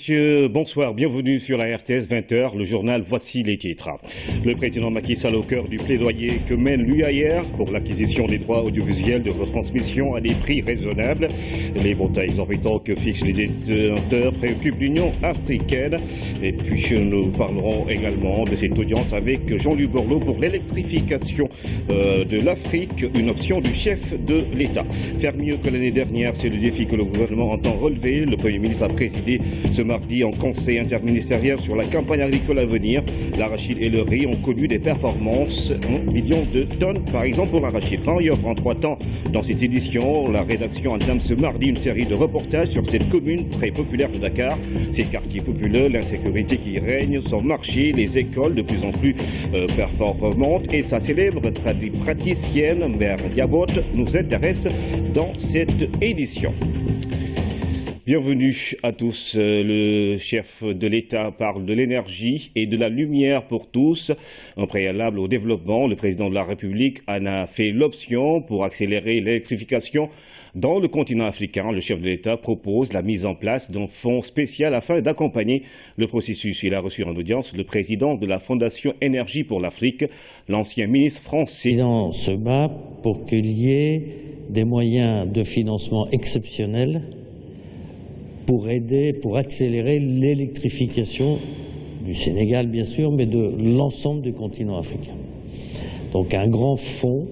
messieurs, bonsoir, bienvenue sur la RTS 20h, le journal, voici les titres. Le président Macky Sall au cœur du plaidoyer que mène l'UAR pour l'acquisition des droits audiovisuels de retransmission à des prix raisonnables. Les montants exorbitants que fixent les détenteurs préoccupent l'Union africaine. Et puis nous parlerons également de cette audience avec Jean-Luc Borloo pour l'électrification de l'Afrique, une option du chef de l'État. Faire mieux que l'année dernière, c'est le défi que le gouvernement entend relever. Le Premier ministre a présidé ce mardi en conseil interministériel sur la campagne agricole à venir. L'arachide et le riz ont connu des performances, 1 million de tonnes par exemple pour l'arachide. Paris offre en 3 temps dans cette édition. La rédaction entame ce mardi une série de reportages sur cette commune très populaire de Dakar. Ces quartiers populaires, l'insécurité qui règne, son marché, les écoles de plus en plus performantes et sa célèbre praticienne Mère Diabot nous intéresse dans cette édition. Bienvenue à tous. Le chef de l'État parle de l'énergie et de la lumière pour tous. Un préalable au développement, le président de la République en a fait l'option pour accélérer l'électrification dans le continent africain. Le chef de l'État propose la mise en place d'un fonds spécial afin d'accompagner le processus. Il a reçu en audience le président de la Fondation Énergie pour l'Afrique, l'ancien ministre français. On se bat pour qu'il y ait des moyens de financement exceptionnels pour aider, pour accélérer l'électrification du Sénégal, bien sûr, mais de l'ensemble du continent africain. Donc un grand fonds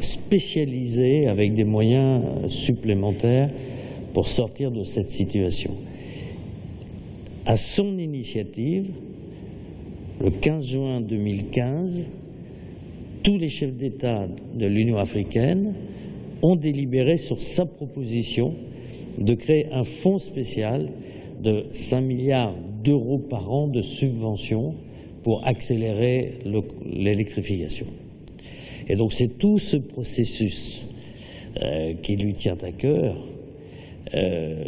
spécialisé avec des moyens supplémentaires pour sortir de cette situation. À son initiative, le 15 juin 2015, tous les chefs d'État de l'Union africaine ont délibéré sur sa proposition de créer un fonds spécial de 5 milliards d'euros par an de subventions pour accélérer l'électrification. Et donc c'est tout ce processus qui lui tient à cœur,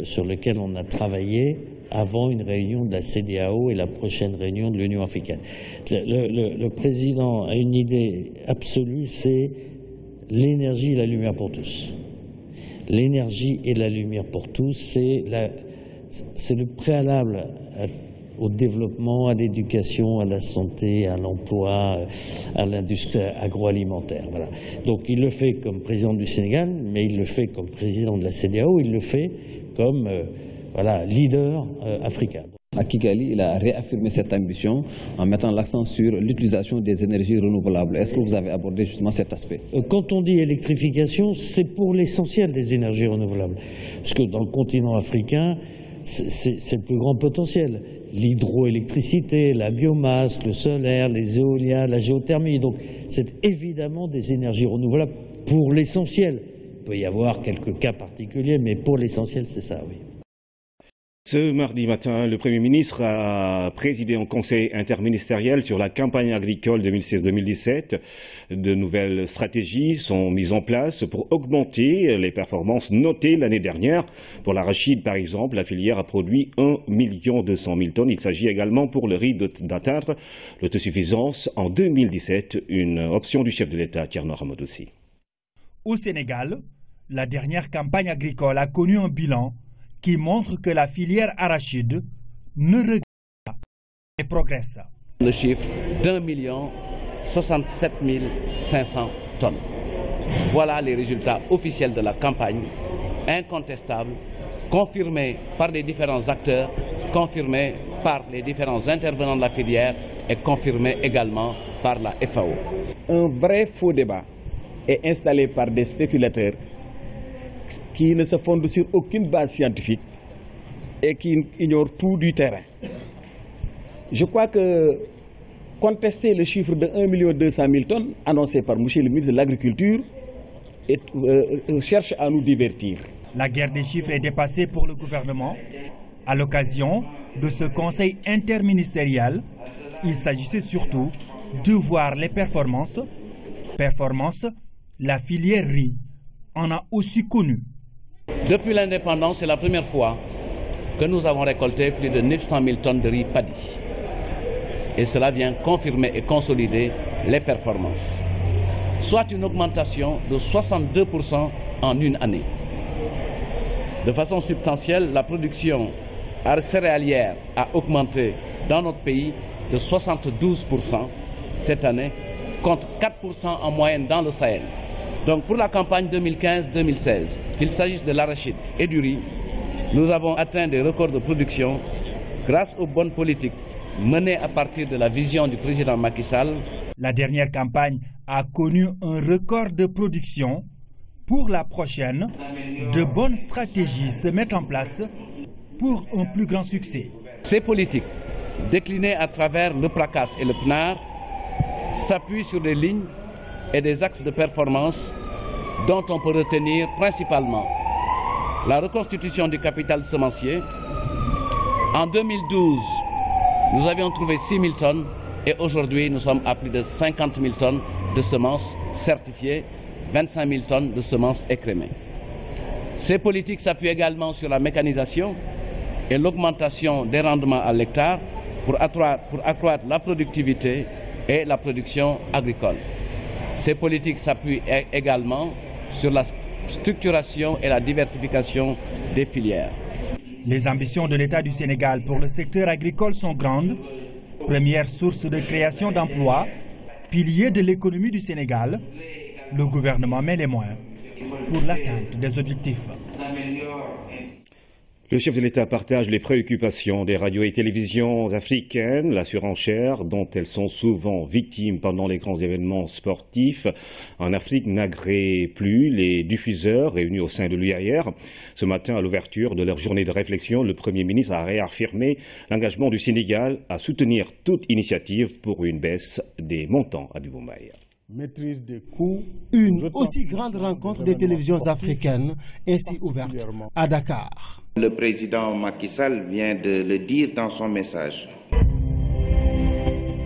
sur lequel on a travaillé avant une réunion de la CEDEAO et la prochaine réunion de l'Union africaine. Le président a une idée absolue, c'est l'énergie et la lumière pour tous. L'énergie et la lumière pour tous, c'est le préalable au développement, à l'éducation, à la santé, à l'emploi, à l'industrie agroalimentaire. Voilà. Donc il le fait comme président du Sénégal, mais il le fait comme président de la CEDEAO, il le fait comme leader africain. À Kigali, il a réaffirmé cette ambition en mettant l'accent sur l'utilisation des énergies renouvelables. Est-ce que vous avez abordé justement cet aspect? Quand on dit électrification, c'est pour l'essentiel des énergies renouvelables. Parce que dans le continent africain, c'est le plus grand potentiel. L'hydroélectricité, la biomasse, le solaire, les éoliens, la géothermie. Donc c'est évidemment des énergies renouvelables pour l'essentiel. Il peut y avoir quelques cas particuliers, mais pour l'essentiel, c'est ça, oui. Ce mardi matin, le Premier ministre a présidé un conseil interministériel sur la campagne agricole 2016-2017. De nouvelles stratégies sont mises en place pour augmenter les performances notées l'année dernière. Pour l'arachide, par exemple, la filière a produit 1 200 000 tonnes. Il s'agit également pour le riz d'atteindre l'autosuffisance en 2017, une option du chef de l'État, Thierno Ramadoussi. Au Sénégal, la dernière campagne agricole a connu un bilan qui montre que la filière arachide ne regrette pas et progresse. Le chiffre d'1 067 500 tonnes. Voilà les résultats officiels de la campagne, incontestables, confirmés par les différents acteurs, confirmés par les différents intervenants de la filière et confirmés également par la FAO. Un vrai faux débat est installé par des spéculateurs qui ne se fondent sur aucune base scientifique et qui ignorent tout du terrain. Je crois que contester le chiffre de 1 200 000 tonnes annoncé par M. le ministre de l'Agriculture cherche à nous divertir. La guerre des chiffres est dépassée pour le gouvernement. À l'occasion de ce conseil interministériel, il s'agissait surtout de voir les performances. Performances, la filière riz en a aussi connu. Depuis l'indépendance, c'est la première fois que nous avons récolté plus de 900 000 tonnes de riz paddy. Et cela vient confirmer et consolider les performances. Soit une augmentation de 62% en une année. De façon substantielle, la production céréalière a augmenté dans notre pays de 72% cette année, contre 4% en moyenne dans le Sahel. Donc pour la campagne 2015-2016, qu'il s'agisse de l'arachide et du riz, nous avons atteint des records de production grâce aux bonnes politiques menées à partir de la vision du président Macky Sall. La dernière campagne a connu un record de production. Pour la prochaine, de bonnes stratégies se mettent en place pour un plus grand succès. Ces politiques, déclinées à travers le PRACAS et le PNAR, s'appuient sur des lignes et des axes de performance dont on peut retenir principalement la reconstitution du capital semencier. En 2012, nous avions trouvé 6 000 tonnes et aujourd'hui nous sommes à plus de 50 000 tonnes de semences certifiées, 25 000 tonnes de semences écrémées. Ces politiques s'appuient également sur la mécanisation et l'augmentation des rendements à l'hectare pour accroître la productivité et la production agricole. Ces politiques s'appuient également sur la structuration et la diversification des filières. Les ambitions de l'État du Sénégal pour le secteur agricole sont grandes. Première source de création d'emplois, pilier de l'économie du Sénégal, le gouvernement met les moyens pour l'atteinte des objectifs. Le chef de l'État partage les préoccupations des radios et télévisions africaines, la surenchère dont elles sont souvent victimes pendant les grands événements sportifs en Afrique n'agrée plus les diffuseurs réunis au sein de l'UAR. Ce matin, à l'ouverture de leur journée de réflexion, le Premier ministre a réaffirmé l'engagement du Sénégal à soutenir toute initiative pour une baisse des montants à Biboumaï. Maîtrise des coûts. Une aussi grande rencontre des télévisions africaines ainsi ouverte à Dakar. Le président Macky Sall vient de le dire dans son message.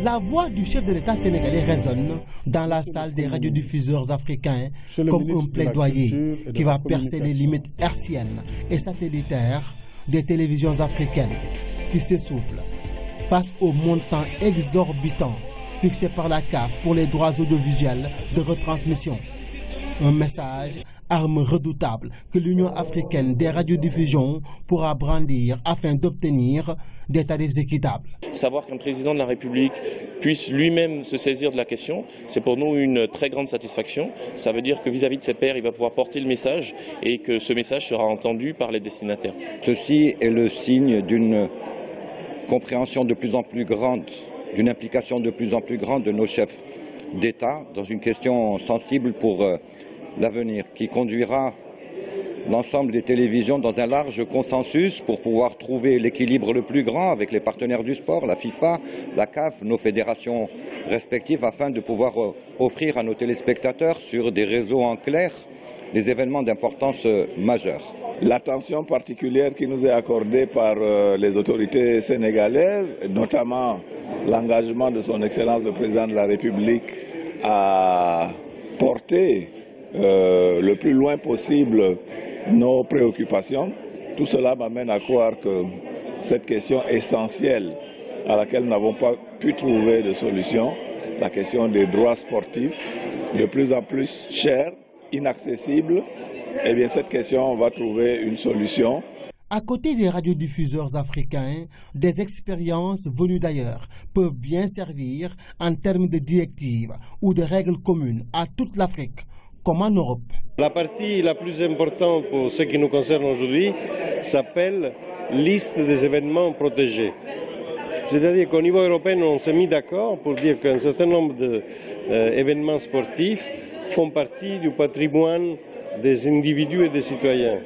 La voix du chef de l'État sénégalais résonne dans la salle des radiodiffuseurs africains comme un plaidoyer qui va percer les limites hertziennes et satellitaires des télévisions africaines qui s'essoufflent face aux montants exorbitants fixé par la CAF pour les droits audiovisuels de retransmission. Un message, arme redoutable, que l'Union africaine des radiodiffusions pourra brandir afin d'obtenir des tarifs équitables. Savoir qu'un président de la République puisse lui-même se saisir de la question, c'est pour nous une très grande satisfaction. Ça veut dire que vis-à-vis de ses pairs, il va pouvoir porter le message et que ce message sera entendu par les destinataires. Ceci est le signe d'une compréhension de plus en plus grande, d'une implication de plus en plus grande de nos chefs d'État dans une question sensible pour l'avenir, qui conduira l'ensemble des télévisions dans un large consensus pour pouvoir trouver l'équilibre le plus grand avec les partenaires du sport, la FIFA, la CAF, nos fédérations respectives, afin de pouvoir offrir à nos téléspectateurs sur des réseaux en clair des événements d'importance majeure. L'attention particulière qui nous est accordée par les autorités sénégalaises, notamment l'engagement de son Excellence le Président de la République à porter le plus loin possible nos préoccupations, tout cela m'amène à croire que cette question essentielle à laquelle nous n'avons pas pu trouver de solution, la question des droits sportifs, de plus en plus chers, inaccessibles, eh bien cette question va trouver une solution. À côté des radiodiffuseurs africains, des expériences venues d'ailleurs peuvent bien servir en termes de directives ou de règles communes à toute l'Afrique, comme en Europe. La partie la plus importante pour ce qui nous concerne aujourd'hui s'appelle liste des événements protégés. C'est-à-dire qu'au niveau européen, on s'est mis d'accord pour dire qu'un certain nombre d'événements sportifs font partie du patrimoine des individus et des citoyens.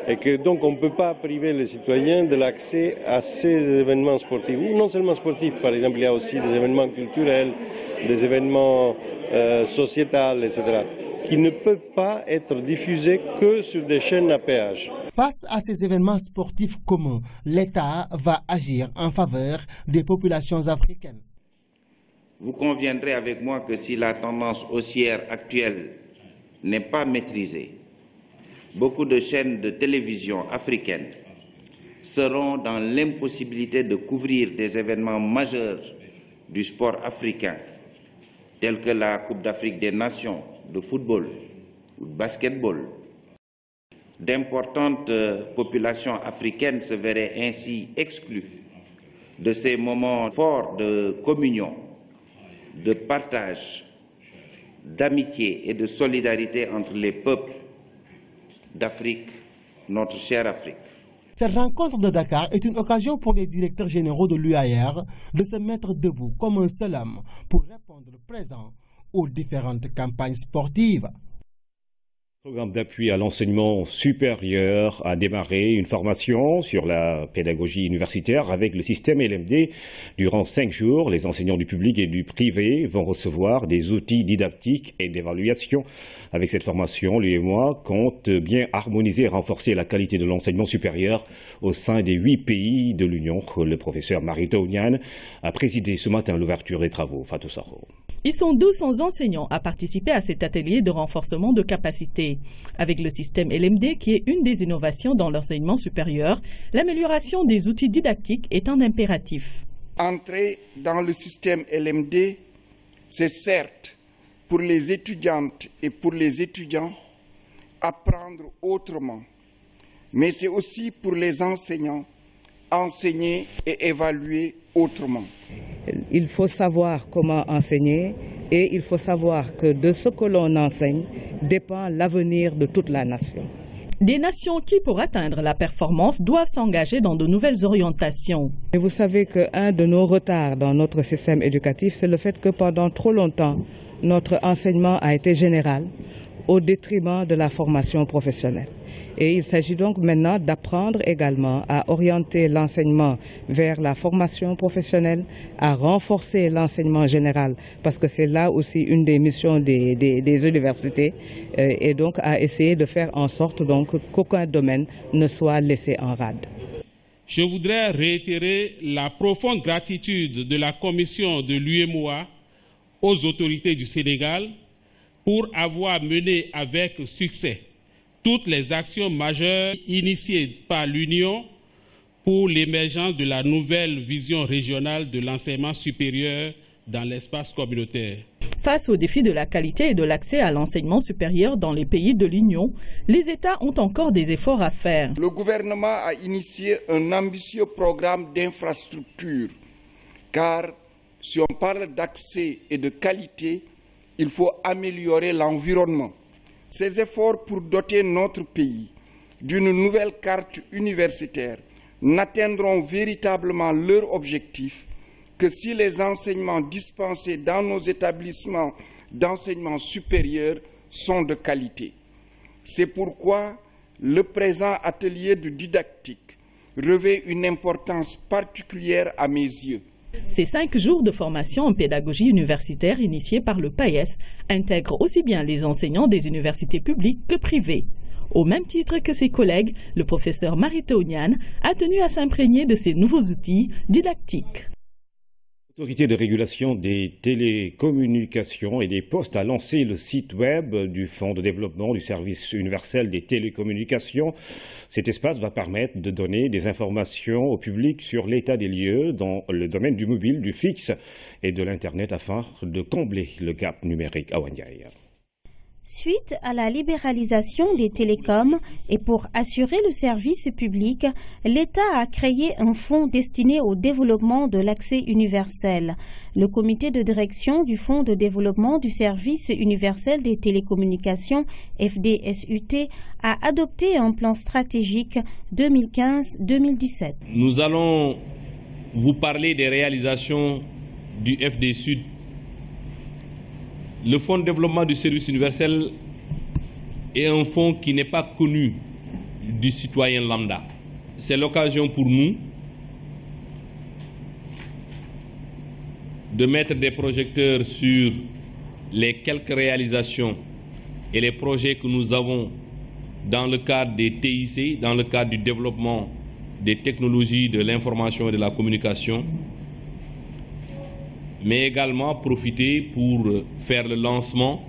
Et que donc on ne peut pas priver les citoyens de l'accès à ces événements sportifs. Ou non seulement sportifs, par exemple, il y a aussi des événements culturels, des événements sociétals, etc., qui ne peuvent pas être diffusés que sur des chaînes à péage. Face à ces événements sportifs communs, l'État va agir en faveur des populations africaines. Vous conviendrez avec moi que si la tendance haussière actuelle n'est pas maîtrisée, beaucoup de chaînes de télévision africaines seront dans l'impossibilité de couvrir des événements majeurs du sport africain, tels que la Coupe d'Afrique des Nations de football ou de basketball, D'importantes populations africaines se verraient ainsi exclues de ces moments forts de communion, de partage, d'amitié et de solidarité entre les peuples d'Afrique, notre chère Afrique. Cette rencontre de Dakar est une occasion pour les directeurs généraux de l'UAR de se mettre debout comme un seul homme pour répondre présent aux différentes campagnes sportives. Le programme d'appui à l'enseignement supérieur a démarré une formation sur la pédagogie universitaire avec le système LMD. Durant 5 jours, les enseignants du public et du privé vont recevoir des outils didactiques et d'évaluation. Avec cette formation, l'UEMOA compte bien harmoniser et renforcer la qualité de l'enseignement supérieur au sein des 8 pays de l'Union. Le professeur Marito Ounian a présidé ce matin l'ouverture des travaux. Fatou Sakho. Ils sont 200 enseignants à participer à cet atelier de renforcement de capacité. Avec le système LMD, qui est une des innovations dans l'enseignement supérieur, l'amélioration des outils didactiques est un impératif. Entrer dans le système LMD, c'est certes pour les étudiantes et pour les étudiants apprendre autrement, mais c'est aussi pour les enseignants enseigner et évaluer autrement. Il faut savoir comment enseigner et il faut savoir que de ce que l'on enseigne dépend l'avenir de toute la nation. Des nations qui, pour atteindre la performance, doivent s'engager dans de nouvelles orientations. Et vous savez qu'un de nos retards dans notre système éducatif, c'est le fait que pendant trop longtemps, notre enseignement a été général au détriment de la formation professionnelle. Et il s'agit donc maintenant d'apprendre également à orienter l'enseignement vers la formation professionnelle, à renforcer l'enseignement général, parce que c'est là aussi une des missions des universités, et donc à essayer de faire en sorte donc qu'aucun domaine ne soit laissé en rade. Je voudrais réitérer la profonde gratitude de la commission de l'UEMOA aux autorités du Sénégal pour avoir mené avec succès toutes les actions majeures initiées par l'Union pour l'émergence de la nouvelle vision régionale de l'enseignement supérieur dans l'espace communautaire. Face aux défis de la qualité et de l'accès à l'enseignement supérieur dans les pays de l'Union, les États ont encore des efforts à faire. Le gouvernement a initié un ambitieux programme d'infrastructure, car si on parle d'accès et de qualité, il faut améliorer l'environnement. Ces efforts pour doter notre pays d'une nouvelle carte universitaire n'atteindront véritablement leur objectif que si les enseignements dispensés dans nos établissements d'enseignement supérieur sont de qualité. C'est pourquoi le présent atelier de didactique revêt une importance particulière à mes yeux. Ces 5 jours de formation en pédagogie universitaire initiés par le PAES intègrent aussi bien les enseignants des universités publiques que privées. Au même titre que ses collègues, le professeur Marito Ounian a tenu à s'imprégner de ces nouveaux outils didactiques. L'autorité de régulation des télécommunications et des postes a lancé le site web du Fonds de développement du service universel des télécommunications. Cet espace va permettre de donner des informations au public sur l'état des lieux dans le domaine du mobile, du fixe et de l'Internet afin de combler le gap numérique à Wandiaï. Suite à la libéralisation des télécoms et pour assurer le service public, l'État a créé un fonds destiné au développement de l'accès universel. Le comité de direction du Fonds de développement du service universel des télécommunications, FDSUT, a adopté un plan stratégique 2015-2017. Nous allons vous parler des réalisations du FDSUT. Le Fonds de développement du service universel est un fonds qui n'est pas connu du citoyen lambda. C'est l'occasion pour nous de mettre des projecteurs sur les quelques réalisations et les projets que nous avons dans le cadre des TIC, dans le cadre du développement des technologies de l'information et de la communication, mais également profiter pour faire le lancement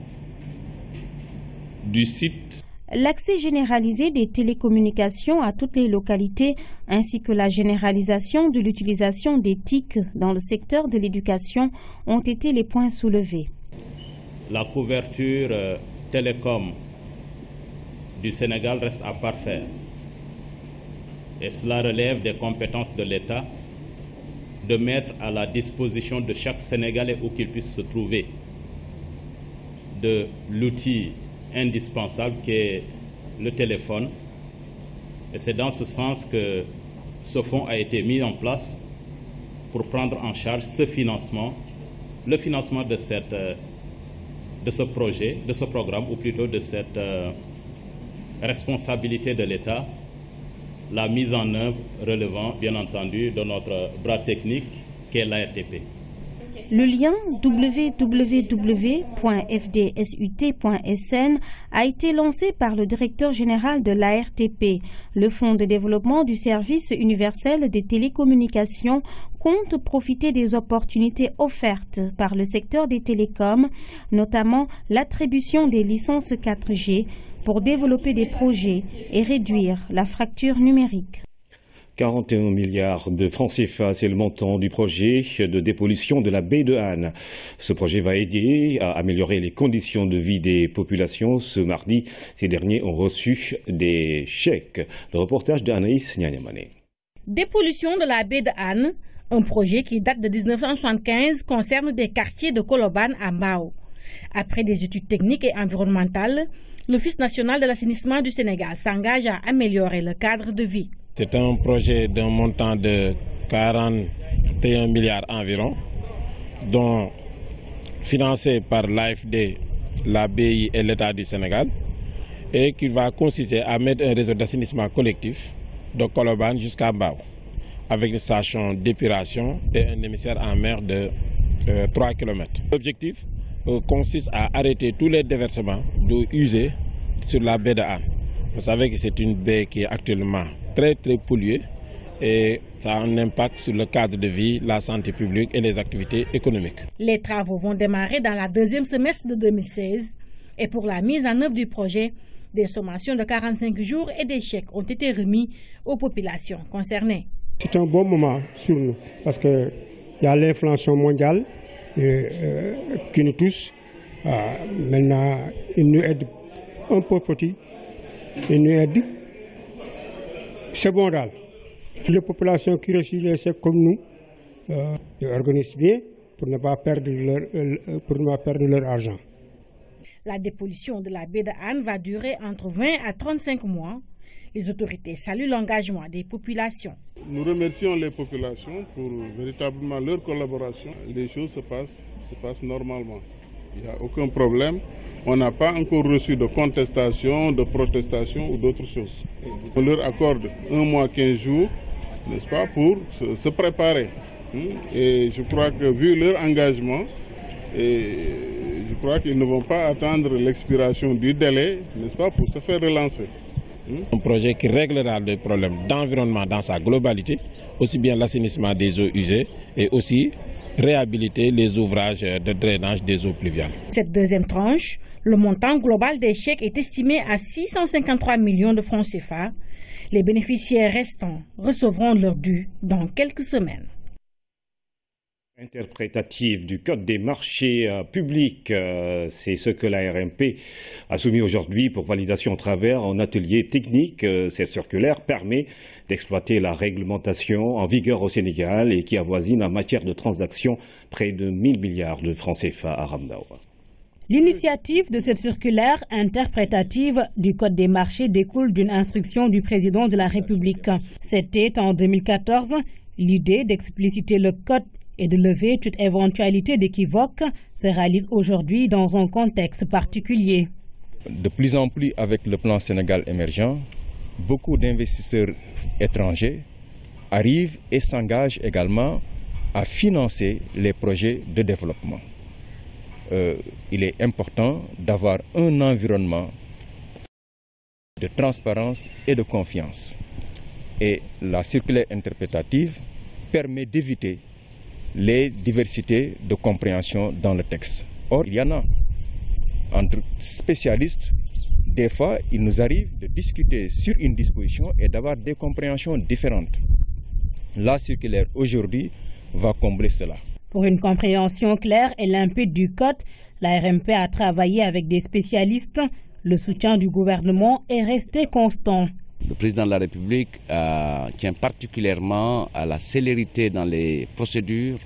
du site. L'accès généralisé des télécommunications à toutes les localités ainsi que la généralisation de l'utilisation des TIC dans le secteur de l'éducation ont été les points soulevés. La couverture télécom du Sénégal reste à parfaire. Et cela relève des compétences de l'État de mettre à la disposition de chaque Sénégalais où qu'il puisse se trouver de l'outil indispensable qui est le téléphone. Et c'est dans ce sens que ce fonds a été mis en place pour prendre en charge ce financement, le financement de ce projet, de ce programme, ou plutôt de cette responsabilité de l'État, la mise en œuvre relevant, bien entendu, de notre bras technique qui est l'ARTP. Le lien www.fdsut.sn a été lancé par le directeur général de l'ARTP. Le Fonds de développement du service universel des télécommunications compte profiter des opportunités offertes par le secteur des télécoms, notamment l'attribution des licences 4G, pour développer des projets et réduire la fracture numérique. 41 milliards de francs CFA, c'est le montant du projet de dépollution de la baie de Han. Ce projet va aider à améliorer les conditions de vie des populations. Ce mardi, ces derniers ont reçu des chèques. Le reportage d'Anaïs Nyanyamane. Dépollution de la baie de Han, un projet qui date de 1975, concerne des quartiers de Koloban à Mbao. Après des études techniques et environnementales, l'Office national de l'assainissement du Sénégal s'engage à améliorer le cadre de vie. C'est un projet d'un montant de 41 milliards environ, dont financé par l'AFD, la BI et l'État du Sénégal, et qui va consister à mettre un réseau d'assainissement collectif de Koloban jusqu'à Mbao, avec une station d'épuration et un émissaire en mer de 3 km. L'objectif consiste à arrêter tous les déversements d'eau usée sur la baie de Han. Vous savez que c'est une baie qui est actuellement très polluée et ça a un impact sur le cadre de vie, la santé publique et les activités économiques. Les travaux vont démarrer dans la deuxième semestre de 2016 et pour la mise en œuvre du projet, des sommations de 45 jours et des chèques ont été remis aux populations concernées. C'est un bon moment sur nous parce qu'il y a l'inflation mondiale qui nous touche. Maintenant, il nous aide un peu petit, il nous aide secondaire. Les populations qui reçoivent les chèques comme nous organisent bien pour ne pas perdre leur argent. La dépollution de la baie de Han va durer entre 20 à 35 mois. Les autorités saluent l'engagement des populations. Nous remercions les populations pour véritablement leur collaboration. Les choses se passent normalement. Il n'y a aucun problème. On n'a pas encore reçu de contestation, de protestation ou d'autres choses. On leur accorde 1 mois, 15 jours, n'est-ce pas, pour se préparer. Et je crois que vu leur engagement, je crois qu'ils ne vont pas attendre l'expiration du délai, n'est-ce pas, pour se faire relancer. Un projet qui réglera le problème d'environnement dans sa globalité, aussi bien l'assainissement des eaux usées et aussi réhabiliter les ouvrages de drainage des eaux pluviales. Cette deuxième tranche, le montant global des chèques est estimé à 653 millions de francs CFA. Les bénéficiaires restants recevront leur dû dans quelques semaines. Interprétative du Code des marchés publics, c'est ce que la RMP a soumis aujourd'hui pour validation à travers un atelier technique. Cette circulaire permet d'exploiter la réglementation en vigueur au Sénégal et qui avoisine en matière de transactions près de 1 000 milliards de francs CFA à Ramdao. L'initiative de cette circulaire interprétative du Code des marchés découle d'une instruction du président de la République. C'était en 2014 l'idée d'expliciter le Code et de lever toute éventualité d'équivoque se réalise aujourd'hui dans un contexte particulier. De plus en plus avec le plan Sénégal émergent, beaucoup d'investisseurs étrangers arrivent et s'engagent également à financer les projets de développement. Il est important d'avoir un environnement de transparence et de confiance. Et la circulaire interprétative permet d'éviter les diversités de compréhension dans le texte. Or, il y en a entre spécialistes. Des fois, il nous arrive de discuter sur une disposition et d'avoir des compréhensions différentes. La circulaire aujourd'hui va combler cela. Pour une compréhension claire et limpide du Code, la RMP a travaillé avec des spécialistes le soutien du gouvernement est resté constant. Le président de la République tient particulièrement à la célérité dans les procédures,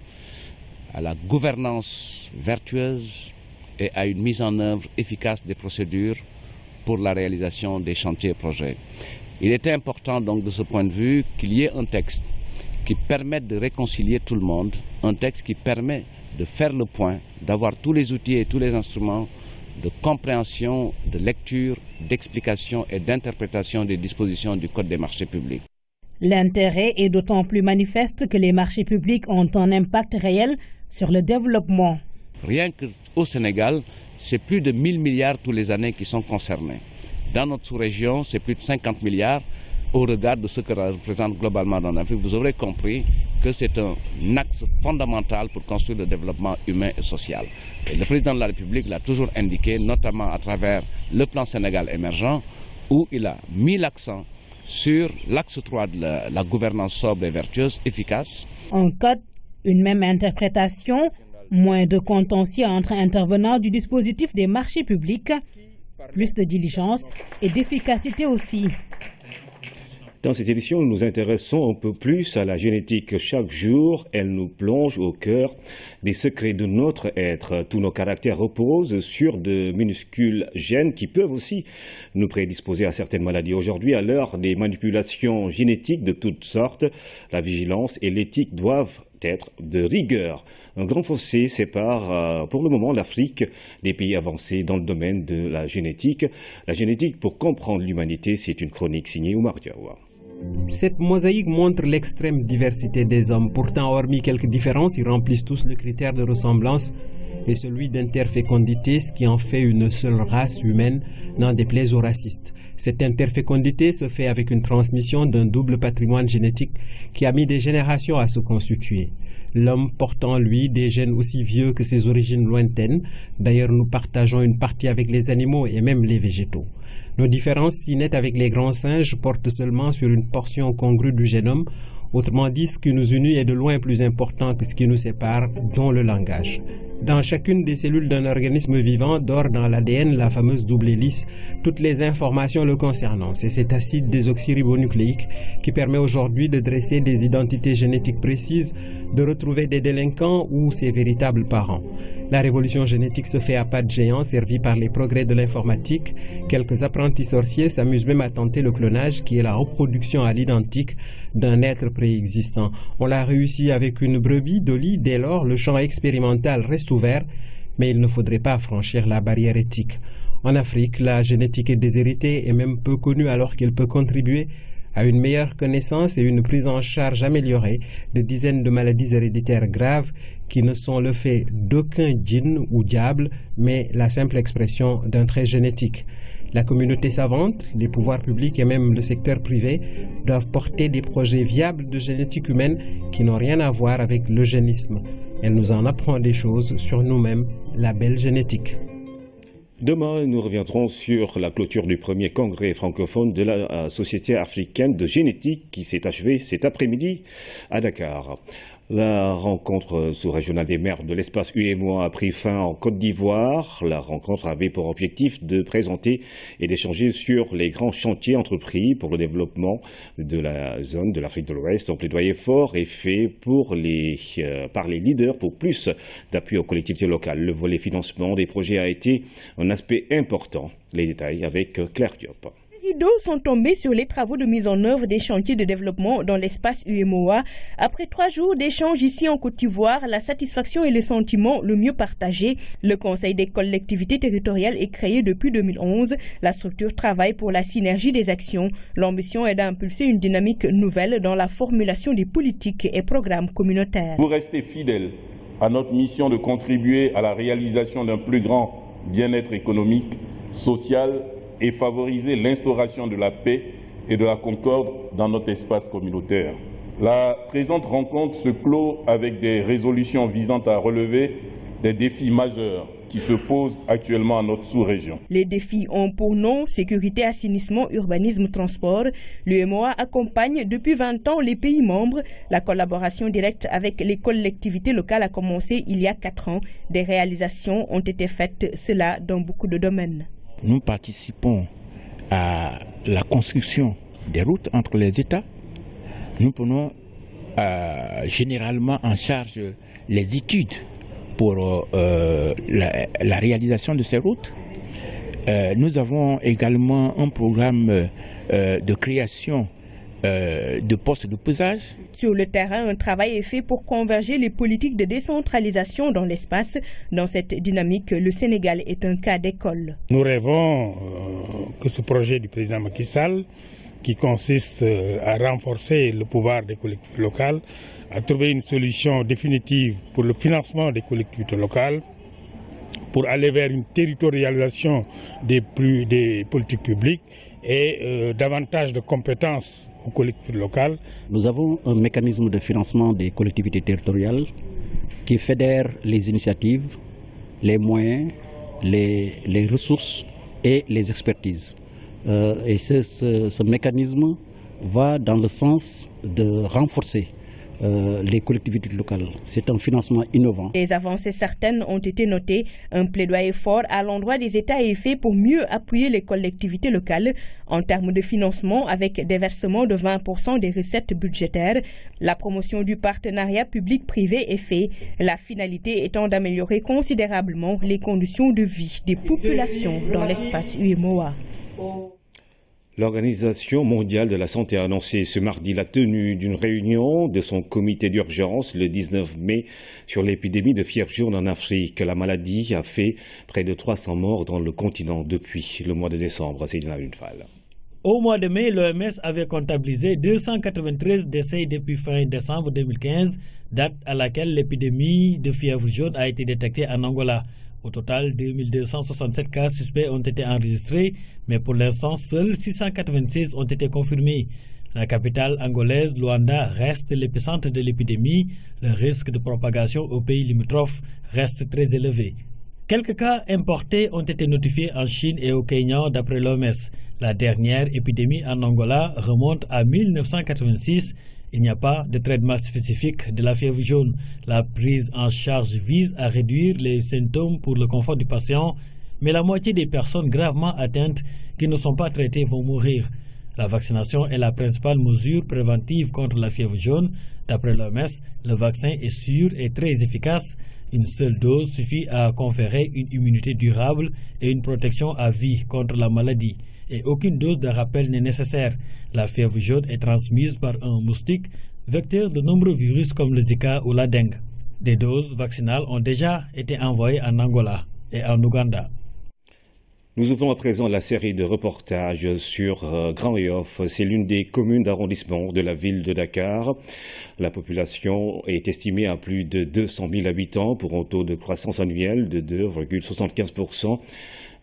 à la gouvernance vertueuse et à une mise en œuvre efficace des procédures pour la réalisation des chantiers et projets. Il était important donc de ce point de vue qu'il y ait un texte qui permette de réconcilier tout le monde, un texte qui permet de faire le point, d'avoir tous les outils et tous les instruments de compréhension, de lecture, d'explication et d'interprétation des dispositions du Code des marchés publics. L'intérêt est d'autant plus manifeste que les marchés publics ont un impact réel sur le développement. Rien qu'au Sénégal, c'est plus de 1000 milliards tous les années qui sont concernés. Dans notre sous-région, c'est plus de 50 milliards au regard de ce que ça représente globalement dans l'Afrique. Vous aurez compris que c'est un axe fondamental pour construire le développement humain et social. Et le président de la République l'a toujours indiqué, notamment à travers le plan Sénégal émergent, où il a mis l'accent sur l'axe 3 de la gouvernance sobre et vertueuse, efficace. Un code, une même interprétation, moins de contentieux entre intervenants du dispositif des marchés publics, plus de diligence et d'efficacité aussi. Dans cette édition, nous nous intéressons un peu plus à la génétique. Chaque jour, elle nous plonge au cœur des secrets de notre être. Tous nos caractères reposent sur de minuscules gènes qui peuvent aussi nous prédisposer à certaines maladies. Aujourd'hui, à l'heure des manipulations génétiques de toutes sortes, la vigilance et l'éthique doivent être de rigueur. Un grand fossé sépare pour le moment l'Afrique des pays avancés dans le domaine de la génétique. La génétique pour comprendre l'humanité, c'est une chronique signée Oumar Diawa. Cette mosaïque montre l'extrême diversité des hommes. Pourtant, hormis quelques différences, ils remplissent tous le critère de ressemblance et celui d'interfécondité, ce qui en fait une seule race humaine, n'en déplaise aux racistes. Cette interfécondité se fait avec une transmission d'un double patrimoine génétique qui a mis des générations à se constituer. L'homme porte en lui des gènes aussi vieux que ses origines lointaines. D'ailleurs, nous partageons une partie avec les animaux et même les végétaux. Nos différences si nettes avec les grands singes portent seulement sur une portion congrue du génome. Autrement dit, ce qui nous unit est de loin plus important que ce qui nous sépare, dont le langage. Dans chacune des cellules d'un organisme vivant dort dans l'ADN la fameuse double hélice, toutes les informations le concernant. C'est cet acide désoxyribonucléique qui permet aujourd'hui de dresser des identités génétiques précises, de retrouver des délinquants ou ses véritables parents. La révolution génétique se fait à pas de géant, servie par les progrès de l'informatique. Quelques apprentis sorciers s'amusent même à tenter le clonage, qui est la reproduction à l'identique d'un être préexistant. On l'a réussi avec une brebis, Dolly. Dès lors, le champ expérimental reste ouvert, mais il ne faudrait pas franchir la barrière éthique. En Afrique, la génétique est déshéritée et même peu connue, alors qu'elle peut contribuer à une meilleure connaissance et une prise en charge améliorée de dizaines de maladies héréditaires graves qui ne sont le fait d'aucun djinn ou diable, mais la simple expression d'un trait génétique. La communauté savante, les pouvoirs publics et même le secteur privé doivent porter des projets viables de génétique humaine qui n'ont rien à voir avec l'eugénisme. Elle nous en apprend des choses sur nous-mêmes, la belle génétique. Demain, nous reviendrons sur la clôture du premier congrès francophone de la Société africaine de génétique qui s'est achevée cet après-midi à Dakar. La rencontre sous-régionale des maires de l'espace UEMOA a pris fin en Côte d'Ivoire. La rencontre avait pour objectif de présenter et d'échanger sur les grands chantiers entrepris pour le développement de la zone de l'Afrique de l'Ouest. Un plaidoyer fort est fait par les leaders pour plus d'appui aux collectivités locales. Le volet financement des projets a été un aspect important. Les détails avec Claire Diop. Les rideaux sont tombés sur les travaux de mise en œuvre des chantiers de développement dans l'espace UEMOA. Après 3 jours d'échanges ici en Côte d'Ivoire, la satisfaction et le sentiment le mieux partagé. Le Conseil des collectivités territoriales est créé depuis 2011. La structure travaille pour la synergie des actions. L'ambition est d'impulser une dynamique nouvelle dans la formulation des politiques et programmes communautaires. Pour rester fidèle à notre mission de contribuer à la réalisation d'un plus grand bien-être économique, social et favoriser l'instauration de la paix et de la concorde dans notre espace communautaire. La présente rencontre se clôt avec des résolutions visant à relever des défis majeurs qui se posent actuellement à notre sous-région. Les défis ont pour nom sécurité, assainissement, urbanisme, transport. L'UEMOA accompagne depuis 20 ans les pays membres. La collaboration directe avec les collectivités locales a commencé il y a 4 ans. Des réalisations ont été faites, cela dans beaucoup de domaines. nous participons à la construction des routes entre les États. Nous prenons généralement en charge les études pour la réalisation de ces routes. Nous avons également un programme de création de postes de pesage. Sur le terrain, un travail est fait pour converger les politiques de décentralisation dans l'espace. Dans cette dynamique, le Sénégal est un cas d'école. Nous rêvons que ce projet du président Macky Sall, qui consiste à renforcer le pouvoir des collectivités locales, à trouver une solution définitive pour le financement des collectivités locales, pour aller vers une territorialisation des politiques publiques et davantage de compétences aux collectivités locales. Nous avons un mécanisme de financement des collectivités territoriales qui fédère les initiatives, les moyens, les ressources et les expertises. Et ce mécanisme va dans le sens de renforcer les collectivités locales. C'est un financement innovant. Des avancées certaines ont été notées. Un plaidoyer fort à l'endroit des États est fait pour mieux appuyer les collectivités locales en termes de financement avec des versements de 20% des recettes budgétaires. La promotion du partenariat public-privé est faite, la finalité étant d'améliorer considérablement les conditions de vie des populations dans l'espace UEMOA. L'Organisation mondiale de la santé a annoncé ce mardi la tenue d'une réunion de son comité d'urgence le 19 mai sur l'épidémie de fièvre jaune en Afrique. La maladie a fait près de 300 morts dans le continent depuis le mois de décembre. C'est une fall. Au mois de mai, l'OMS avait comptabilisé 293 décès depuis fin décembre 2015, date à laquelle l'épidémie de fièvre jaune a été détectée en Angola. Au total, 2267 cas suspects ont été enregistrés, mais pour l'instant, seuls 696 ont été confirmés. La capitale angolaise, Luanda, reste l'épicentre de l'épidémie. Le risque de propagation aux pays limitrophes reste très élevé. Quelques cas importés ont été notifiés en Chine et au Kenya d'après l'OMS. La dernière épidémie en Angola remonte à 1986. Il n'y a pas de traitement spécifique de la fièvre jaune. La prise en charge vise à réduire les symptômes pour le confort du patient, mais la moitié des personnes gravement atteintes qui ne sont pas traitées vont mourir. La vaccination est la principale mesure préventive contre la fièvre jaune. D'après l'OMS, le vaccin est sûr et très efficace. Une seule dose suffit à conférer une immunité durable et une protection à vie contre la maladie. Et aucune dose de rappel n'est nécessaire. La fièvre jaune est transmise par un moustique, vecteur de nombreux virus comme le Zika ou la dengue. Des doses vaccinales ont déjà été envoyées en Angola et en Ouganda. Nous ouvrons à présent la série de reportages sur Grand Yoff. C'est l'une des communes d'arrondissement de la ville de Dakar. La population est estimée à plus de 200 000 habitants pour un taux de croissance annuelle de 2,75%.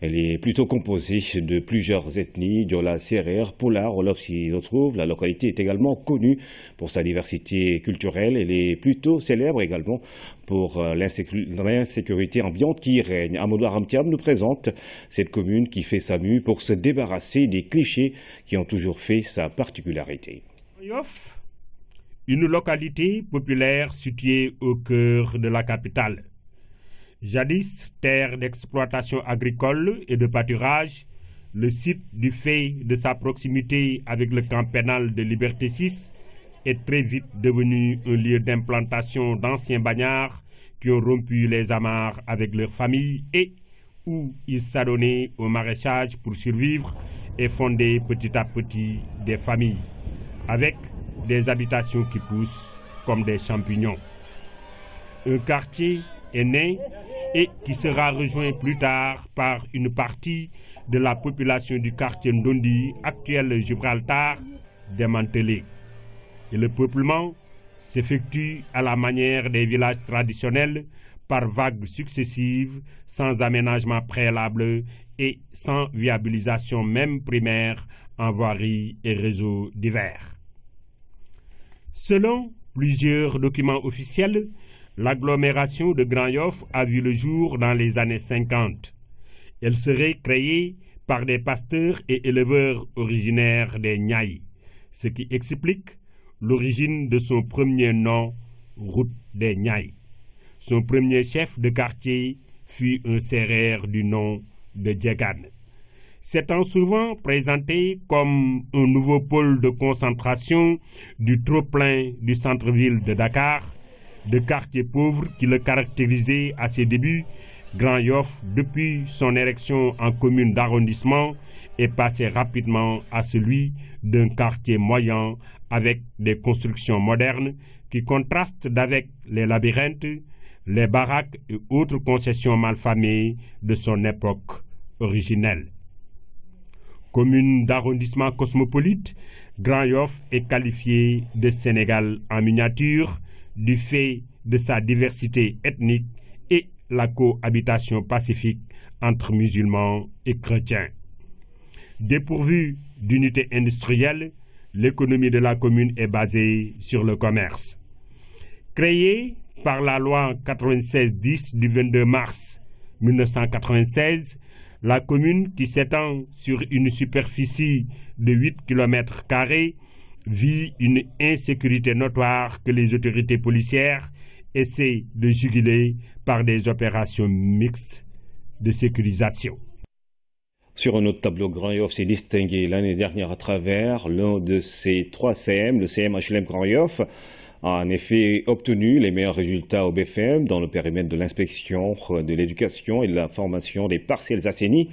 Elle est plutôt composée de plusieurs ethnies, Diola, Serer, Polar, Wolof s'y retrouve. La localité est également connue pour sa diversité culturelle. Elle est plutôt célèbre également pour l'insécurité ambiante qui y règne. Amadou Aramtiam nous présente cette commune qui fait sa mue pour se débarrasser des clichés qui ont toujours fait sa particularité. Yoff, une localité populaire située au cœur de la capitale. Jadis terre d'exploitation agricole et de pâturage, le site, du fait de sa proximité avec le camp pénal de Liberté 6, est très vite devenu un lieu d'implantation d'anciens bagnards qui ont rompu les amarres avec leurs familles et où ils s'adonnaient au maraîchage pour survivre et fonder petit à petit des familles, avec des habitations qui poussent comme des champignons. Un quartier est né et qui sera rejoint plus tard par une partie de la population du quartier Ndondi, actuel Gibraltar, démantelé. Et le peuplement s'effectue à la manière des villages traditionnels par vagues successives, sans aménagement préalable et sans viabilisation même primaire en voirie et réseaux divers. Selon plusieurs documents officiels, l'agglomération de Grand Yoff a vu le jour dans les années 50. Elle serait créée par des pasteurs et éleveurs originaires des Niayes, ce qui explique l'origine de son premier nom, Route des Niayes. Son premier chef de quartier fut un Sérère du nom de Djegan. s'étant souvent présenté comme un nouveau pôle de concentration du trop-plein du centre-ville de Dakar, de quartiers pauvres qui le caractérisaient à ses débuts, Grand Yoff, depuis son érection en commune d'arrondissement, est passé rapidement à celui d'un quartier moyen avec des constructions modernes qui contrastent avec les labyrinthes, les baraques et autres concessions malfamées de son époque originelle. Commune d'arrondissement cosmopolite, Grand Yoff est qualifié de Sénégal en miniature du fait de sa diversité ethnique et la cohabitation pacifique entre musulmans et chrétiens. Dépourvue d'unité industrielle, l'économie de la commune est basée sur le commerce. Créée par la loi 96-10 du 22 mars 1996, la commune, qui s'étend sur une superficie de 8 km², vit une insécurité notoire que les autorités policières essaient de juguler par des opérations mixtes de sécurisation. Sur un autre tableau, Grand Yoff s'est distingué l'année dernière à travers l'un de ses 3 CM, le CM HLM Grand Yoff, a en effet obtenu les meilleurs résultats au BFM dans le périmètre de l'inspection de l'éducation et de la formation des parcelles assainies.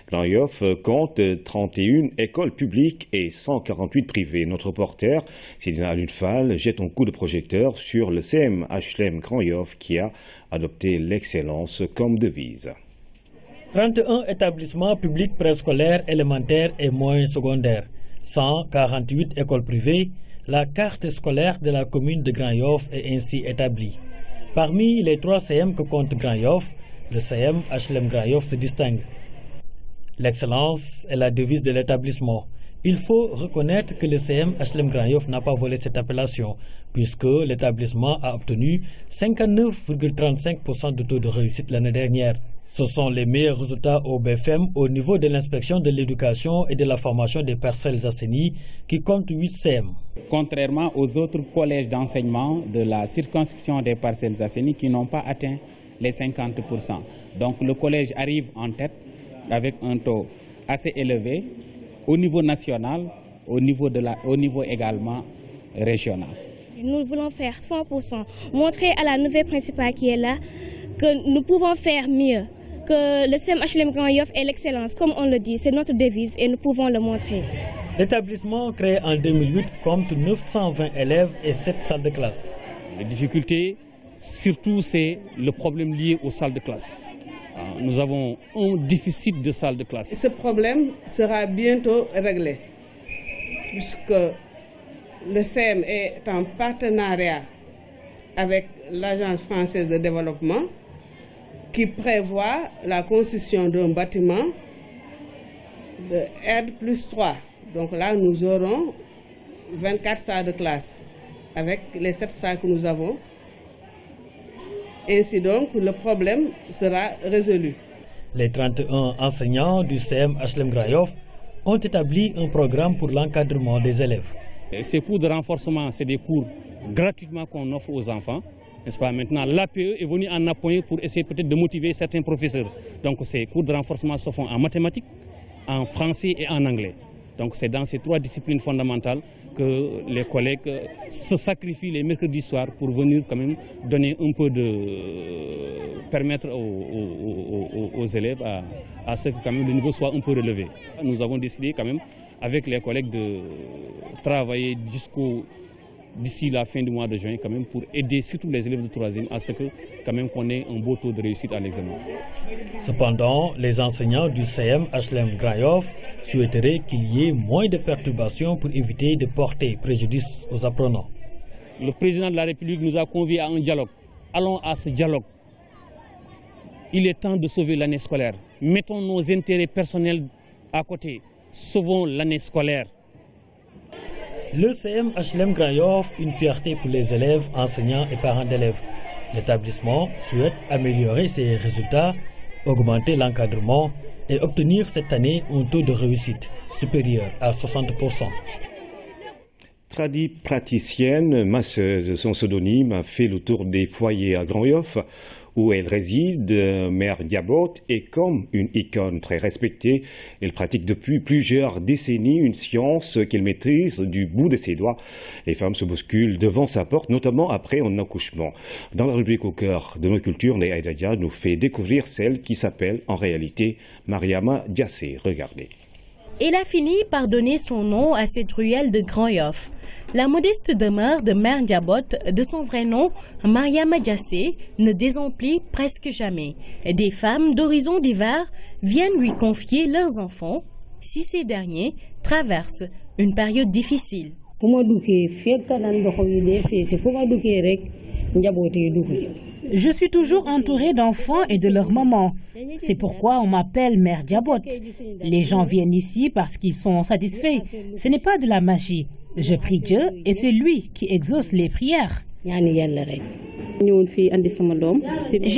Grand Yoff compte 31 écoles publiques et 148 privées. Notre reporter, Sidina Lutfal, jette un coup de projecteur sur le CM HLM Grand Yoff qui a adopté l'excellence comme devise. 31 établissements publics préscolaires, élémentaires et moyens secondaires, 148 écoles privées. La carte scolaire de la commune de Grand Yoff est ainsi établie. Parmi les 3 CM que compte Grand Yoff, le CM HLM Grand Yoff se distingue. L'excellence est la devise de l'établissement. Il faut reconnaître que le CM HLM Grand Yoff n'a pas volé cette appellation, puisque l'établissement a obtenu 59,35% de taux de réussite l'année dernière. Ce sont les meilleurs résultats au BFM au niveau de l'inspection de l'éducation et de la formation des parcelles assainies qui compte 8 CM. Contrairement aux autres collèges d'enseignement de la circonscription des parcelles assainies qui n'ont pas atteint les 50%. Donc le collège arrive en tête avec un taux assez élevé au niveau national, au niveau également régional. Nous voulons faire 100%, montrer à la nouvelle principale qui est là que nous pouvons faire mieux, que le CM HLM Grand Yoff est l'excellence, comme on le dit, c'est notre devise et nous pouvons le montrer. L'établissement créé en 2008 compte 920 élèves et 7 salles de classe. Les difficultés, surtout, c'est le problème lié aux salles de classe. Nous avons un déficit de salles de classe. Ce problème sera bientôt réglé, puisque le CM est en partenariat avec l'Agence française de développement qui prévoit la construction d'un bâtiment de R+3. Donc là, nous aurons 24 salles de classe avec les 7 salles que nous avons. Ainsi donc, le problème sera résolu. Les 31 enseignants du CM HLM Grand Yoff ont établi un programme pour l'encadrement des élèves. Ces cours de renforcement, c'est des cours gratuitement qu'on offre aux enfants. N'est-ce pas? Maintenant, l'APE est venu en appoint pour essayer peut-être de motiver certains professeurs. Donc ces cours de renforcement se font en mathématiques, en français et en anglais. Donc c'est dans ces 3 disciplines fondamentales que les collègues se sacrifient les mercredis soirs pour venir quand même donner un peu de... permettre aux élèves à ce que quand même le niveau soit un peu relevé. Nous avons décidé quand même avec les collègues de travailler d'ici la fin du mois de juin quand même pour aider surtout les élèves de 3e à ce que quand même qu'on ait un beau taux de réussite à l'examen. Cependant, les enseignants du CM HLM Grand Yoff souhaiteraient qu'il y ait moins de perturbations pour éviter de porter préjudice aux apprenants. Le président de la République nous a conviés à un dialogue. Allons à ce dialogue. Il est temps de sauver l'année scolaire. Mettons nos intérêts personnels à côté. Sauvons l'année scolaire. Le CM HLM Grand Yoff, une fierté pour les élèves, enseignants et parents d'élèves. L'établissement souhaite améliorer ses résultats, augmenter l'encadrement et obtenir cette année un taux de réussite supérieur à 60%. Praticienne, masseuse, son pseudonyme a fait le tour des foyers à Grand Yoff où elle réside, Mère Diabot est comme une icône très respectée. Elle pratique depuis plusieurs décennies une science qu'elle maîtrise du bout de ses doigts. Les femmes se bousculent devant sa porte, notamment après un accouchement. Dans la rubrique Au cœur de nos cultures, Ndeye Aïda Dia nous fait découvrir celle qui s'appelle en réalité Mariama Diassé. Regardez. Elle a fini par donner son nom à cette ruelle de Grand Yoff. La modeste demeure de Mère Diabot, de son vrai nom, Mariama Diassé, ne désemplit presque jamais. Des femmes d'horizons divers viennent lui confier leurs enfants si ces derniers traversent une période difficile. Je suis toujours entourée d'enfants et de leurs mamans. C'est pourquoi on m'appelle Mère Diabot. Les gens viennent ici parce qu'ils sont satisfaits. Ce n'est pas de la magie. Je prie Dieu et c'est lui qui exauce les prières. J'ai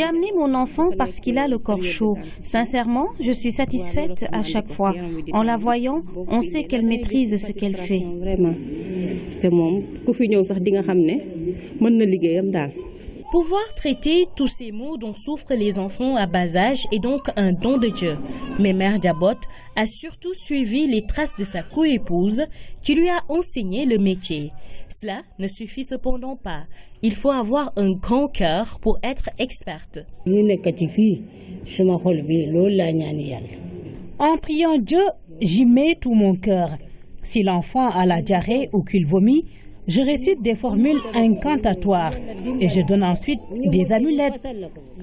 amené mon enfant parce qu'il a le corps chaud. Sincèrement, je suis satisfaite à chaque fois. En la voyant, on sait qu'elle maîtrise ce qu'elle fait. Pouvoir traiter tous ces maux dont souffrent les enfants à bas âge est donc un don de Dieu. Mais Mère Diabot a surtout suivi les traces de sa co-épouse qui lui a enseigné le métier. Cela ne suffit cependant pas. Il faut avoir un grand cœur pour être experte. En priant Dieu, j'y mets tout mon cœur. Si l'enfant a la diarrhée ou qu'il vomit, je récite des formules incantatoires et je donne ensuite des amulettes.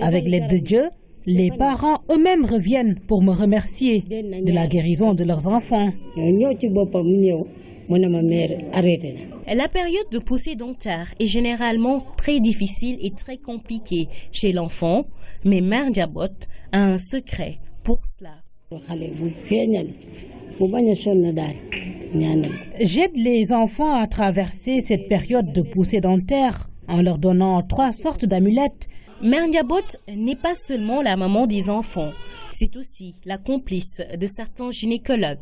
Avec l'aide de Dieu, les parents eux-mêmes reviennent pour me remercier de la guérison de leurs enfants. La période de poussée dentaire est généralement très difficile et très compliquée chez l'enfant, mais Mère Diabot a un secret pour cela. J'aide les enfants à traverser cette période de poussée dentaire en leur donnant 3 sortes d'amulettes. Mère Diabot n'est pas seulement la maman des enfants, c'est aussi la complice de certains gynécologues.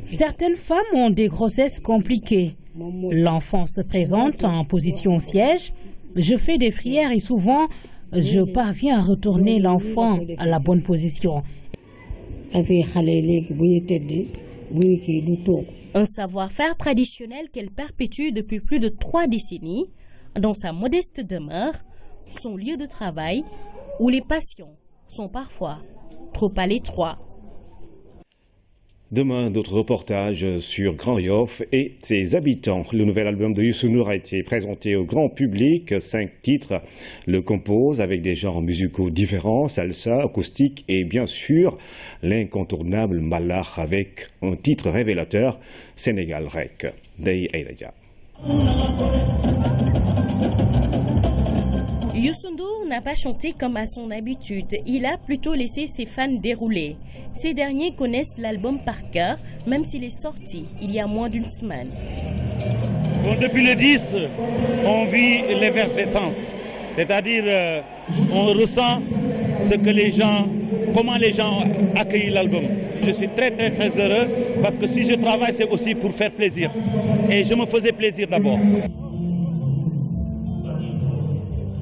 Certaines femmes ont des grossesses compliquées. L'enfant se présente en position siège. Je fais des prières et souvent, je parviens à retourner l'enfant à la bonne position. Un savoir-faire traditionnel qu'elle perpétue depuis plus de 3 décennies dans sa modeste demeure, son lieu de travail, où les patients sont parfois trop à l'étroit. Demain, d'autres reportages sur Grand Yoff et ses habitants. Le nouvel album de Youssou N'Dour a été présenté au grand public. 5 titres le composent avec des genres musicaux différents, salsa, acoustique et bien sûr l'incontournable Mbalax avec un titre révélateur, Sénégal Rek. Ndeye Aïda Dia. Youssou N'Dour n'a pas chanté comme à son habitude, il a plutôt laissé ses fans dérouler. Ces derniers connaissent l'album par cœur, même s'il est sorti il y a moins d'une semaine. Bon, depuis le 10, on vit l'effervescence, c'est-à-dire on ressent ce que les gens, comment les gens accueillent l'album. Je suis très heureux parce que si je travaille, c'est aussi pour faire plaisir. Et je me faisais plaisir d'abord.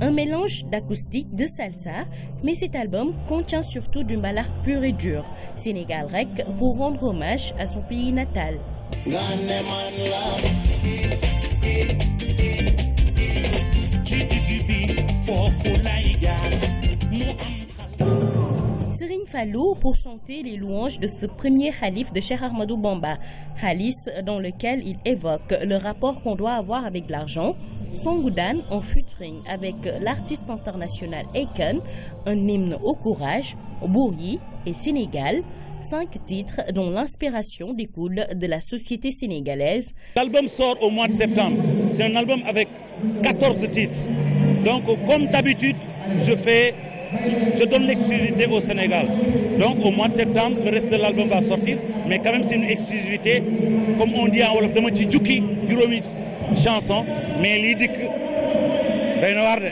Un mélange d'acoustique, de salsa, mais cet album contient surtout du mbalax pur et dur, Sénégal Rek, pour rendre hommage à son pays natal. Serigne Fallou pour chanter les louanges de ce premier khalife de Cheikh Ahmadou Bamba, hadith dans lequel il évoque le rapport qu'on doit avoir avec l'argent, son goudane en featuring avec l'artiste international Akon, un hymne au courage, Bouryi et Sénégal, 5 titres dont l'inspiration découle de la société sénégalaise. L'album sort au mois de septembre, c'est un album avec 14 titres, donc comme d'habitude je donne l'exclusivité au Sénégal. Donc au mois de septembre, le reste de l'album va sortir. Mais quand même c'est une exclusivité. Comme on dit en Wolof, dama ci jukki juróomi chanson. Mais lii dikk day na waar de.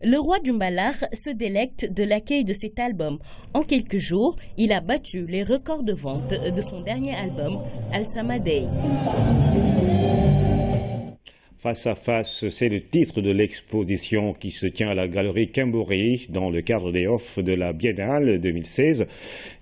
Le roi du mbalax se délecte de l'accueil de cet album. En quelques jours, il a battu les records de vente de son dernier album, Al Samadey. Face à face, c'est le titre de l'exposition qui se tient à la galerie Kimbouré dans le cadre des offres de la Biennale 2016.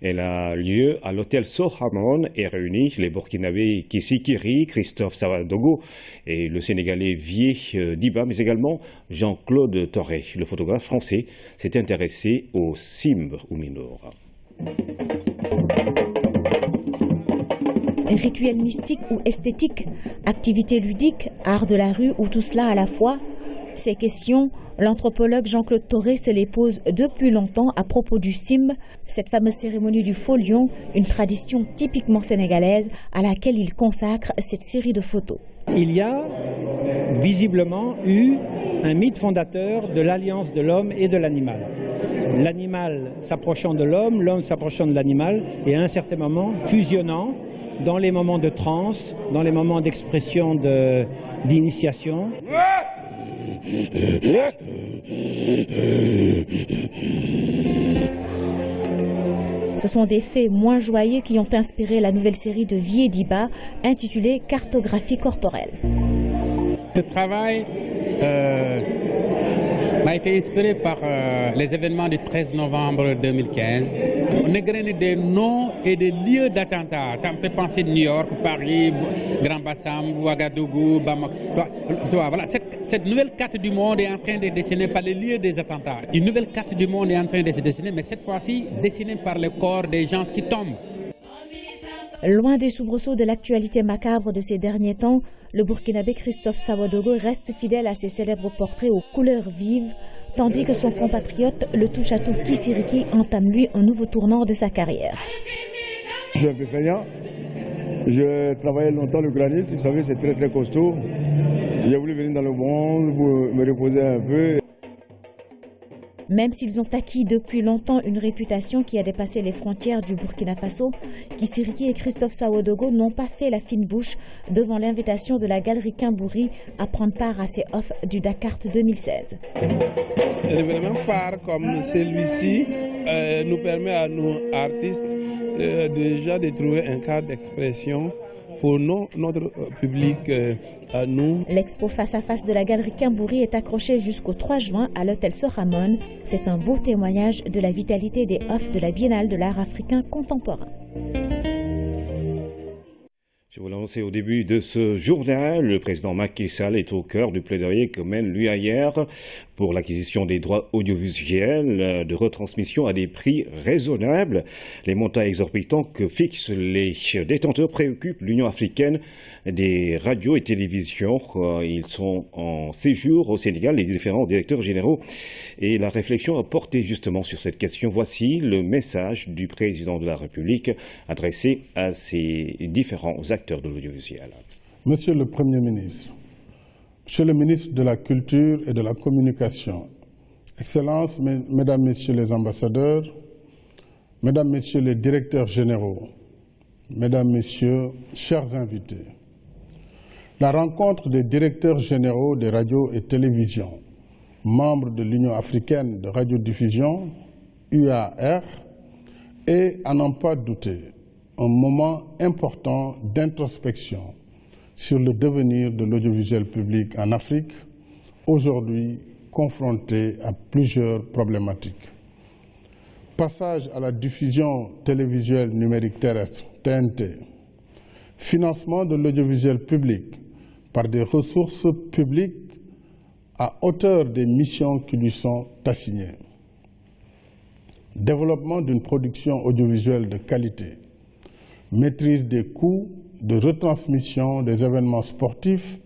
Elle a lieu à l'hôtel Sohamon et réunit les Burkinabés Kissi Kiri, Christophe Sawadogo et le Sénégalais Vier Diba, mais également Jean-Claude Toré. Le photographe français s'est intéressé au Simb ou Minora. Rituel mystique ou esthétique, activité ludique, art de la rue ou tout cela à la fois? Ces questions, l'anthropologue Jean-Claude Toré se les pose depuis longtemps à propos du Simb, cette fameuse cérémonie du faux lion, une tradition typiquement sénégalaise à laquelle il consacre cette série de photos. Il y a visiblement eu un mythe fondateur de l'alliance de l'homme et de l'animal. L'animal s'approchant de l'homme, l'homme s'approchant de l'animal et à un certain moment fusionnant dans les moments de transe, dans les moments d'expression d'initiation. Ce sont des faits moins joyeux qui ont inspiré la nouvelle série de Vier Diba intitulée Cartographie corporelle. Ce travail m'a été inspiré par les événements du 13 novembre 2015. On égrenait des noms et des lieux d'attentats. Ça me fait penser de New York, Paris, Grand Bassam, Ouagadougou, Bamako. Voilà, cette nouvelle carte du monde est en train de dessiner par les lieux des attentats. Une nouvelle carte du monde est en train de se dessiner, mais cette fois-ci dessinée par le corps des gens qui tombent. Loin des soubresauts de l'actualité macabre de ces derniers temps, le Burkinabé Christophe Sawadogo reste fidèle à ses célèbres portraits aux couleurs vives, tandis que son compatriote, le touche-à-tout Kisiriki, entame lui un nouveau tournant de sa carrière. Je suis un peu feignant. Je travaillais longtemps le granit, vous savez, c'est très très costaud. J'ai voulu venir dans le monde pour me reposer un peu. Même s'ils ont acquis depuis longtemps une réputation qui a dépassé les frontières du Burkina Faso, Kisiriki et Christophe Sawadogo n'ont pas fait la fine bouche devant l'invitation de la galerie Kimbouré à prendre part à ces offres du Dakar 2016. Un événement phare comme celui-ci nous permet à nous, artistes, déjà de trouver un cadre d'expression pour notre public à nous. L'expo face à face de la galerie Kimbouré est accrochée jusqu'au 3 juin à l'hôtel Sohamon. C'est un beau témoignage de la vitalité des offres de la Biennale de l'art africain contemporain. Je vous l'annonçais au début de ce journal, le président Macky Sall est au cœur du plaidoyer que mène l'UAR pour l'acquisition des droits audiovisuels de retransmission à des prix raisonnables. Les montants exorbitants que fixent les détenteurs préoccupent l'Union africaine des radios et télévisions. Ils sont en séjour au Sénégal, les différents directeurs généraux. Et la réflexion a porté justement sur cette question. Voici le message du président de la République adressé à ces différents acteurs de l'audiovisuel. Monsieur le Premier ministre, Monsieur le ministre de la Culture et de la Communication, Excellences, Mesdames, Messieurs les ambassadeurs, Mesdames, Messieurs les directeurs généraux, Mesdames, Messieurs, chers invités, la rencontre des directeurs généraux des radios et télévisions, membres de l'Union africaine de radiodiffusion, UAR, est, à n'en pas douter, un moment important d'introspection sur le devenir de l'audiovisuel public en Afrique, aujourd'hui confronté à plusieurs problématiques. Passage à la diffusion télévisuelle numérique terrestre, TNT, financement de l'audiovisuel public par des ressources publiques à hauteur des missions qui lui sont assignées, développement d'une production audiovisuelle de qualité, maîtrise des coûts de retransmission des événements sportifs,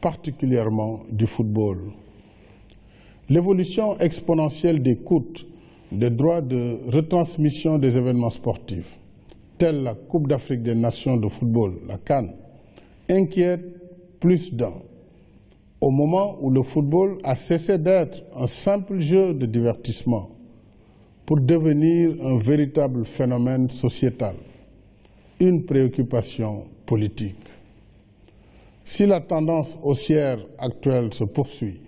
particulièrement du football. L'évolution exponentielle des coûts des droits de retransmission des événements sportifs, tels la Coupe d'Afrique des Nations de football, la CAN, inquiète plus d'un, au moment où le football a cessé d'être un simple jeu de divertissement pour devenir un véritable phénomène sociétal, une préoccupation politique. Si la tendance haussière actuelle se poursuit,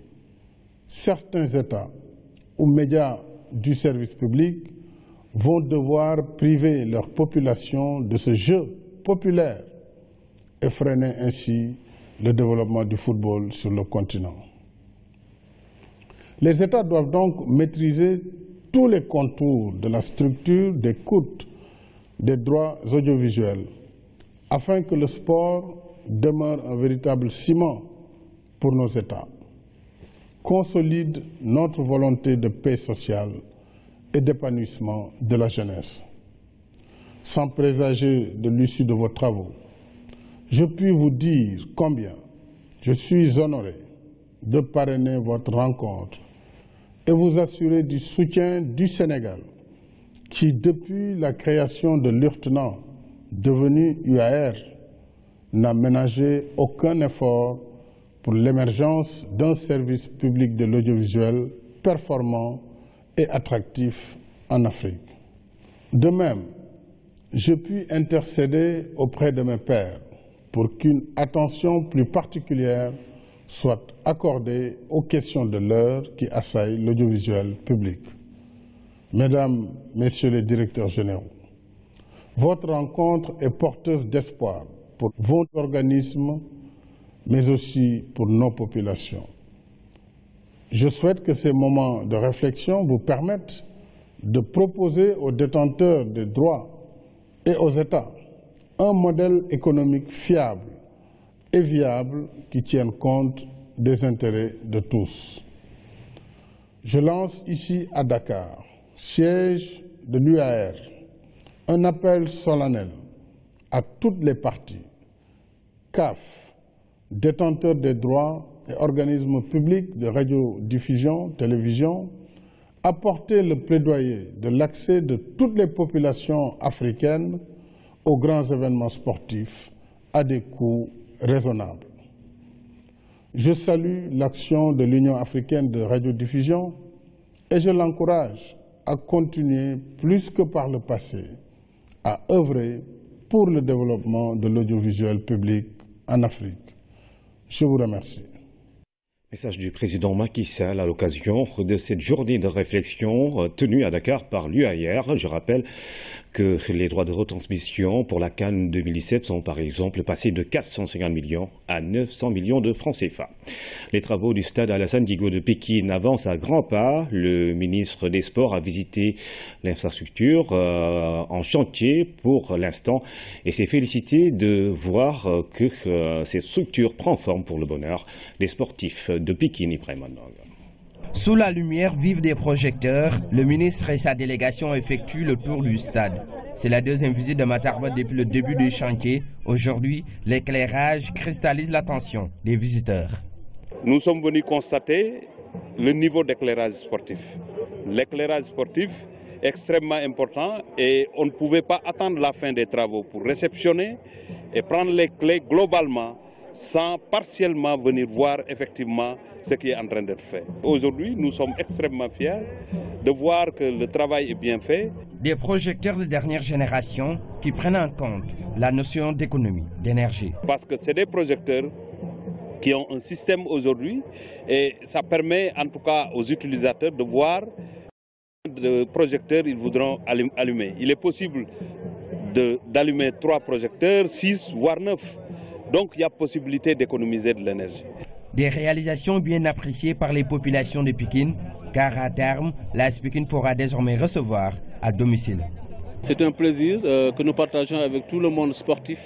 certains États ou médias du service public vont devoir priver leur population de ce jeu populaire et freiner ainsi le développement du football sur le continent. Les États doivent donc maîtriser tous les contours de la structure d'écoute des droits audiovisuels afin que le sport demeure un véritable ciment pour nos États, consolide notre volonté de paix sociale et d'épanouissement de la jeunesse. Sans présager de l'issue de vos travaux, je puis vous dire combien je suis honoré de parrainer votre rencontre et vous assurer du soutien du Sénégal qui, depuis la création de l'URTNA, devenu UAR, n'a ménagé aucun effort pour l'émergence d'un service public de l'audiovisuel performant et attractif en Afrique. De même, je puis intercéder auprès de mes pairs pour qu'une attention plus particulière soit accordée aux questions de l'heure qui assaillent l'audiovisuel public. Mesdames, Messieurs les directeurs généraux, votre rencontre est porteuse d'espoir pour vos organismes, mais aussi pour nos populations. Je souhaite que ces moments de réflexion vous permettent de proposer aux détenteurs des droits et aux États un modèle économique fiable et viable qui tienne compte des intérêts de tous. Je lance ici à Dakar, siège de l'UAR, un appel solennel à toutes les parties, CAF, détenteurs des droits et organismes publics de radiodiffusion, télévision, à porter le plaidoyer de l'accès de toutes les populations africaines aux grands événements sportifs à des coûts raisonnables. Je salue l'action de l'Union africaine de radiodiffusion et je l'encourage à continuer plus que par le passé à œuvrer pour le développement de l'audiovisuel public en Afrique. Je vous remercie. Message du président Macky Sall à l'occasion de cette journée de réflexion tenue à Dakar par l'UAR. Je rappelle que les droits de retransmission pour la CAN 2017 sont par exemple passés de 450 millions à 900 millions de francs CFA. Les travaux du stade Alassane Djigo de Pékin avancent à grands pas. Le ministre des Sports a visité l'infrastructure en chantier pour l'instant et s'est félicité de voir que cette structure prend forme pour le bonheur des sportifs de Pékin. Sous la lumière vive des projecteurs, le ministre et sa délégation effectuent le tour du stade. C'est la deuxième visite de Matarba depuis le début du chantier. Aujourd'hui, l'éclairage cristallise l'attention des visiteurs. Nous sommes venus constater le niveau d'éclairage sportif. L'éclairage sportif est extrêmement important et on ne pouvait pas attendre la fin des travaux pour réceptionner et prendre les clés globalement sans partiellement venir voir effectivement ce qui est en train d'être fait. Aujourd'hui, nous sommes extrêmement fiers de voir que le travail est bien fait. Des projecteurs de dernière génération qui prennent en compte la notion d'économie, d'énergie. Parce que c'est des projecteurs qui ont un système aujourd'hui et ça permet en tout cas aux utilisateurs de voir de projecteurs ils voudront allumer. Il est possible d'allumer 3 projecteurs, 6 voire 9. Donc il y a possibilité d'économiser de l'énergie. Des réalisations bien appréciées par les populations de Pékin, car à terme, l'AS Pékin pourra désormais recevoir à domicile. C'est un plaisir que nous partageons avec tout le monde sportif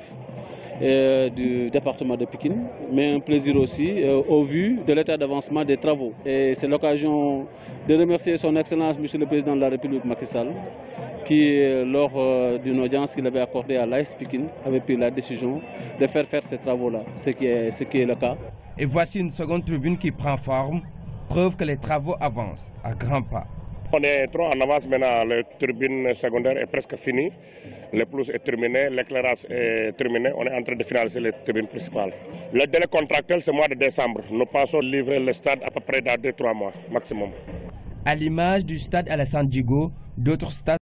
du département de Pékin, mais un plaisir aussi au vu de l'état d'avancement des travaux. Et c'est l'occasion de remercier son Excellence, Monsieur le Président de la République Macky Sall, qui, lors d'une audience qu'il avait accordée à l'AS Pékin, avait pris la décision de faire ces travaux-là, ce qui est le cas. Et voici une seconde tribune qui prend forme, preuve que les travaux avancent à grands pas. On est trop en avance maintenant, la turbine secondaire est presque finie, le plus est terminé, l'éclairage est terminé, on est en train de finaliser les turbines principales. Le délai contractuel c'est le mois de décembre, nous pensons livrer le stade à peu près dans 2-3 mois maximum. À l'image du stade Alassane Djigo, d'autres stades